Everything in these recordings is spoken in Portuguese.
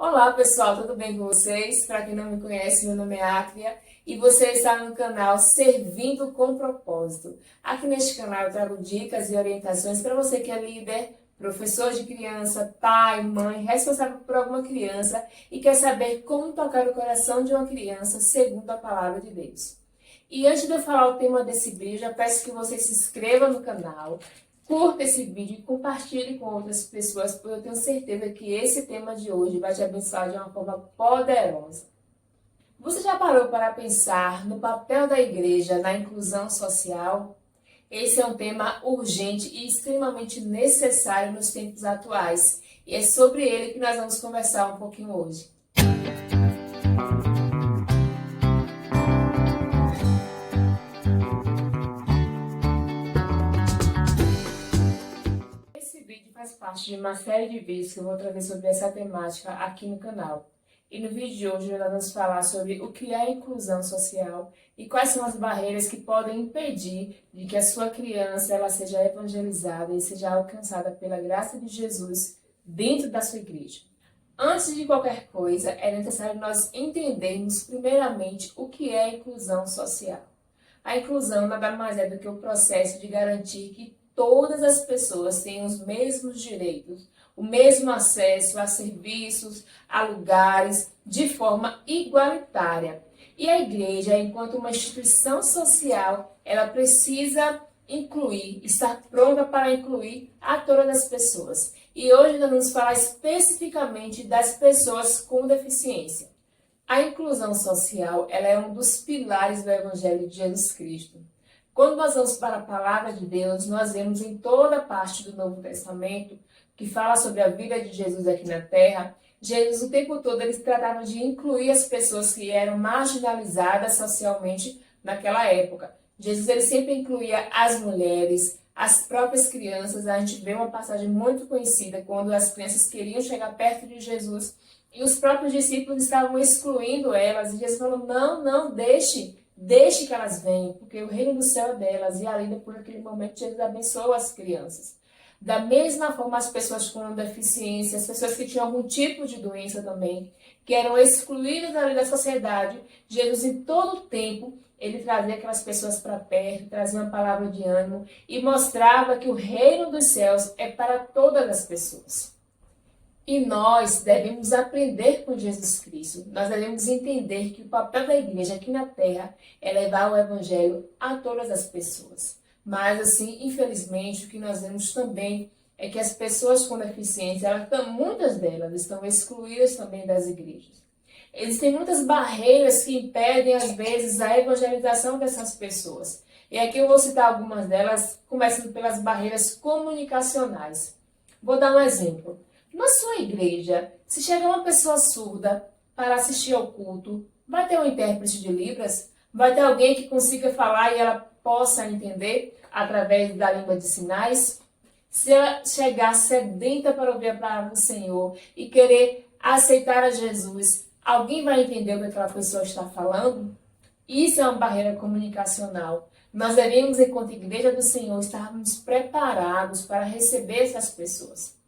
Olá pessoal, tudo bem com vocês? Para quem não me conhece, meu nome é Acria e você está no canal Servindo com Propósito. Aqui neste canal eu trago dicas e orientações para você que é líder, professor de criança, pai, mãe, responsável por alguma criança e quer saber como tocar o coração de uma criança segundo a palavra de Deus. E antes de eu falar o tema desse vídeo, já peço que você se inscreva no canal, curta esse vídeo e compartilhe com outras pessoas, porque eu tenho certeza que esse tema de hoje vai te abençoar de uma forma poderosa. Você já parou para pensar no papel da igreja na inclusão social? Esse é um tema urgente e extremamente necessário nos tempos atuais, e é sobre ele que nós vamos conversar um pouquinho hoje. Esse vídeo faz parte de uma série de vídeos que eu vou trazer sobre essa temática aqui no canal. E no vídeo de hoje nós vamos falar sobre o que é a inclusão social e quais são as barreiras que podem impedir de que a sua criança ela seja evangelizada e seja alcançada pela graça de Jesus dentro da sua igreja. Antes de qualquer coisa, é necessário nós entendermos primeiramente o que é a inclusão social. A inclusão nada mais é do que o processo de garantir que todas as pessoas têm os mesmos direitos, o mesmo acesso a serviços, a lugares, de forma igualitária. E a igreja, enquanto uma instituição social, ela precisa incluir, estar pronta para incluir a todas as pessoas. E hoje nós vamos falar especificamente das pessoas com deficiência. A inclusão social, ela é um dos pilares do Evangelho de Jesus Cristo. Quando nós vamos para a palavra de Deus, nós vemos em toda parte do Novo Testamento, que fala sobre a vida de Jesus aqui na Terra, Jesus o tempo todo ele tratava de incluir as pessoas que eram marginalizadas socialmente naquela época. Jesus ele sempre incluía as mulheres, as próprias crianças. A gente vê uma passagem muito conhecida quando as crianças queriam chegar perto de Jesus e os próprios discípulos estavam excluindo elas. E Jesus falou, não, deixe que elas venham, porque o reino do céu é delas. E ali, por aquele momento, Jesus abençoou as crianças. Da mesma forma, as pessoas com deficiência, as pessoas que tinham algum tipo de doença também, que eram excluídas ali da sociedade, Jesus, em todo o tempo, ele trazia aquelas pessoas para perto, trazia uma palavra de ânimo e mostrava que o reino dos céus é para todas as pessoas. E nós devemos aprender com Jesus Cristo. Nós devemos entender que o papel da igreja aqui na Terra é levar o evangelho a todas as pessoas. Mas, assim, infelizmente, o que nós vemos também é que as pessoas com deficiência, muitas delas estão excluídas também das igrejas. Existem muitas barreiras que impedem, às vezes, a evangelização dessas pessoas. E aqui eu vou citar algumas delas, começando pelas barreiras comunicacionais. Vou dar um exemplo. Na sua igreja, se chegar uma pessoa surda para assistir ao culto, vai ter um intérprete de Libras? Vai ter alguém que consiga falar e ela possa entender através da língua de sinais? Se ela chegar sedenta para ouvir a palavra do Senhor e querer aceitar a Jesus, alguém vai entender o que aquela pessoa está falando? Isso é uma barreira comunicacional. Nós devemos, enquanto igreja do Senhor, estarmos preparados para receber essas pessoas.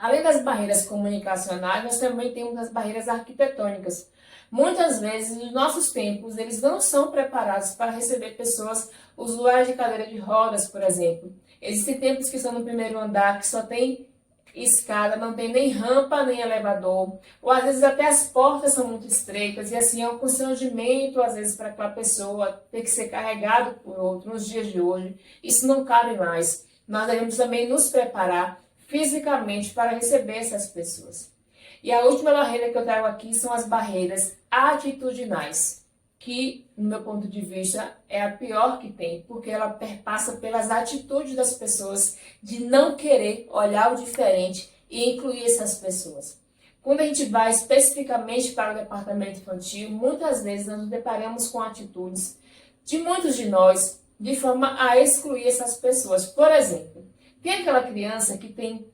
Além das barreiras comunicacionais, nós também temos as barreiras arquitetônicas. Muitas vezes, os nossos templos, eles não são preparados para receber pessoas usuárias de cadeira de rodas, por exemplo. Existem templos que estão no primeiro andar, que só tem escada, não tem nem rampa, nem elevador. Ou, às vezes, até as portas são muito estreitas. E, assim, é um constrangimento, às vezes, para aquela pessoa ter que ser carregado por outro nos dias de hoje. Isso não cabe mais. Nós devemos também nos preparar fisicamente para receber essas pessoas. E a última barreira que eu trago aqui são as barreiras atitudinais, que, no meu ponto de vista, é a pior que tem, porque ela perpassa pelas atitudes das pessoas de não querer olhar o diferente e incluir essas pessoas. Quando a gente vai especificamente para o departamento infantil, muitas vezes nós nos deparamos com atitudes de muitos de nós de forma a excluir essas pessoas. Por exemplo, tem aquela criança que tem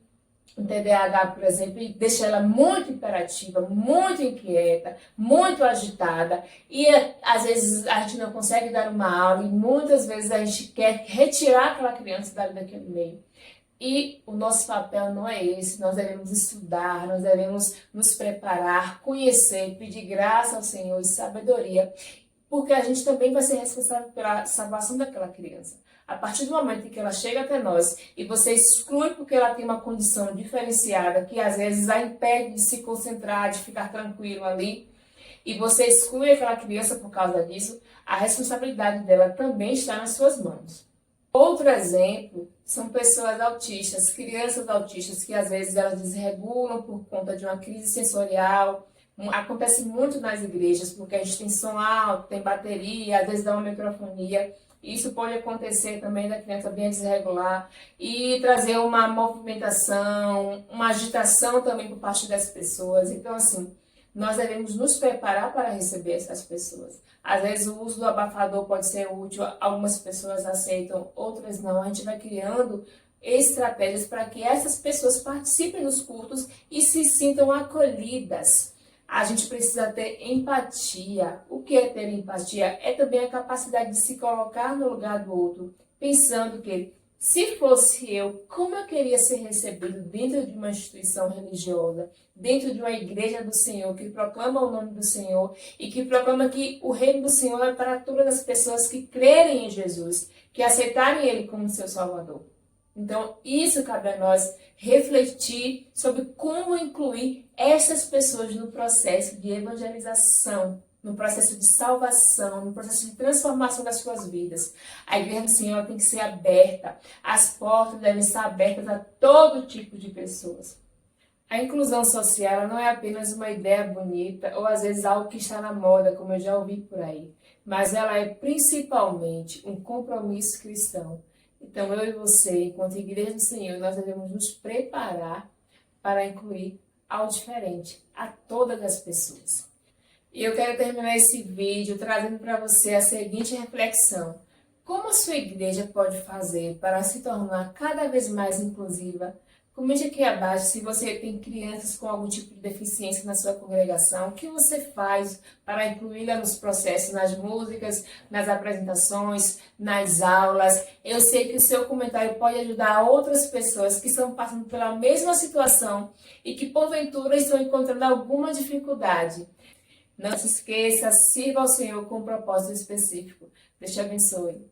um TDAH, por exemplo, e deixa ela muito imperativa, muito inquieta, muito agitada, e às vezes a gente não consegue dar uma aula, e muitas vezes a gente quer retirar aquela criança daquele meio. E o nosso papel não é esse, nós devemos estudar, nós devemos nos preparar, conhecer, pedir graça ao Senhor e sabedoria, porque a gente também vai ser responsável pela salvação daquela criança. A partir do momento em que ela chega até nós e você exclui porque ela tem uma condição diferenciada, que às vezes a impede de se concentrar, de ficar tranquilo ali, e você exclui aquela criança por causa disso, a responsabilidade dela também está nas suas mãos. Outro exemplo são pessoas autistas, crianças autistas que às vezes elas desregulam por conta de uma crise sensorial. Acontece muito nas igrejas, porque a gente tem som alto, tem bateria, às vezes dá uma microfonia. Isso pode acontecer também da criança bem desregular e trazer uma movimentação, uma agitação também por parte das pessoas. Então, assim, nós devemos nos preparar para receber essas pessoas. Às vezes o uso do abafador pode ser útil, algumas pessoas aceitam, outras não. A gente vai criando estratégias para que essas pessoas participem dos cultos e se sintam acolhidas. A gente precisa ter empatia. O que é ter empatia? É também a capacidade de se colocar no lugar do outro, pensando que, se fosse eu, como eu queria ser recebido dentro de uma instituição religiosa, dentro de uma igreja do Senhor, que proclama o nome do Senhor e que proclama que o reino do Senhor é para todas as pessoas que crerem em Jesus, que aceitarem Ele como seu Salvador. Então, isso cabe a nós refletir sobre como incluir essas pessoas no processo de evangelização, no processo de salvação, no processo de transformação das suas vidas. A igreja do Senhor tem que ser aberta, as portas devem estar abertas a todo tipo de pessoas. A inclusão social não é apenas uma ideia bonita ou às vezes algo que está na moda, como eu já ouvi por aí, mas ela é principalmente um compromisso cristão. Então, eu e você, enquanto igreja do Senhor, nós devemos nos preparar para incluir ao diferente, a todas as pessoas. E eu quero terminar esse vídeo trazendo para você a seguinte reflexão. Como a sua igreja pode fazer para se tornar cada vez mais inclusiva? Comente aqui abaixo se você tem crianças com algum tipo de deficiência na sua congregação. O que você faz para incluí-la nos processos, nas músicas, nas apresentações, nas aulas? Eu sei que o seu comentário pode ajudar outras pessoas que estão passando pela mesma situação e que porventura estão encontrando alguma dificuldade. Não se esqueça, sirva ao Senhor com um propósito específico. Deus te abençoe.